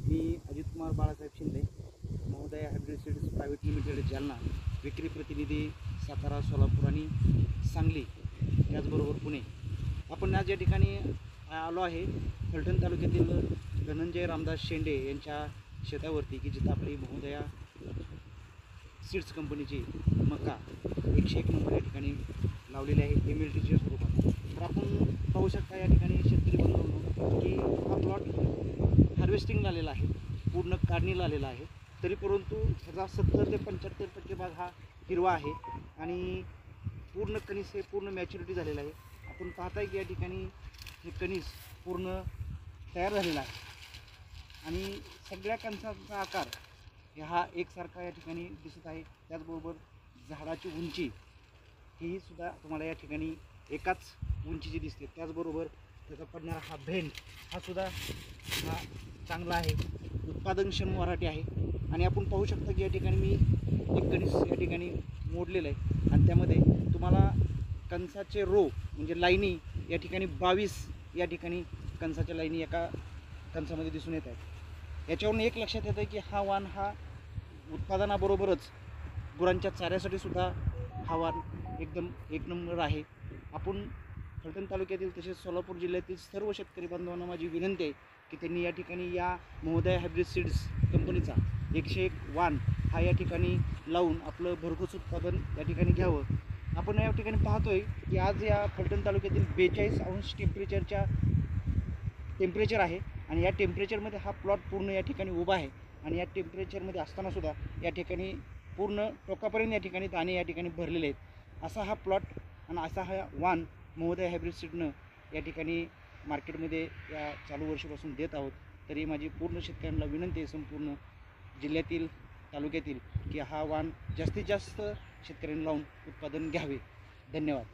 मी अजित कुमार बाळासाहेब शिंदे, महोदय hybrid seeds private limited Jalna, विक्री प्रतिनिधी सातारा, सोलापूर आणि सांगली, त्याचबरोबर पुणे. आपण आज या ठिकाणी आलो आहे फलटण तालुक्यातील धनंजय रामदास शेंडे यांच्या शेतावरती, की जिथं आपली महोदया सीड्स कंपनीची मका 101 नंबर या ठिकाणी लावलेली आहे MLTच्या स्वरूपात. तर आपण पाहू शकता या ठिकाणी शेतकरी बंधूंनो की हा प्लॉट हार्वेस्टिंगला आलेला आहे, पूर्ण काढणीला आलेला आहे. तरी परंतु ह्याचा 70 ते 75% भाग हा हिरवा आहे आणि पूर्ण कणीस हे पूर्ण मॅच्युरिटी झालेलं आहे. आपण पाहताय की या ठिकाणी हे कणीस पूर्ण तयार झालेला आहे आणि सगळ्या कणसाचा आकार हा एकसारखा या ठिकाणी दिसत आहे. त्याचबरोबर झाडाची उंची ही सुद्धा तुम्हाला या ठिकाणी एकाच उंचीची दिसते. त्याचबरोबर त्याचा पडणारा हा भेंड हा सुद्धा हा चांगला आहे, उत्पादनक्षम व्हरायटी आहे. आणि आपण पाहू शकता की या ठिकाणी मी एक कणीस या ठिकाणी मोडलेलं आहे आणि त्यामध्ये तुम्हाला कणसाचे रो म्हणजे लाईनी या ठिकाणी 22 या ठिकाणी कणसाच्या लाईनी एका कणसामध्ये दिसून येत आहेत. याच्यावरून एक लक्षात येतं की हा वाण हा उत्पादनाबरोबरच गुरांच्या चाऱ्यासाठी सुद्धा हा वाण एकदम एक नंबर आहे. आपण फलटण तालुक्यातील तसेच सोलापूर जिल्ह्यातील सर्व शेतकरी बांधवांना माझी विनंती आहे की त्यांनी या ठिकाणी या महोदय हायब्रिड सीड्स कंपनीचा 101 वाण हा या ठिकाणी लावून आपलं भरघोस उत्पादन या ठिकाणी घ्यावं. आपण या ठिकाणी पाहतोय की आज या फलटण तालुक्यातील 42 अंश टेम्परेचर आहे आणि या टेम्परेचरमध्ये हा प्लॉट पूर्ण या ठिकाणी उभा आहे. आणि या टेम्परेचरमध्ये असतानासुद्धा या ठिकाणी पूर्ण टोकापर्यंत या ठिकाणी दाणे या ठिकाणी भरलेले आहेत. असा हा प्लॉट आणि असा हा वाण महोदय हायब्रिड सीडनं या ठिकाणी मार्केटमध्ये या चालू वर्षापासून देत आहोत. तरी माझी पूर्ण शेतकऱ्यांना विनंती आहे संपूर्ण जिल्ह्यातील तालुक्यातील की हा वाण जास्तीत जास्त शेतकऱ्यांनी लावून उत्पादन घ्यावे. धन्यवाद.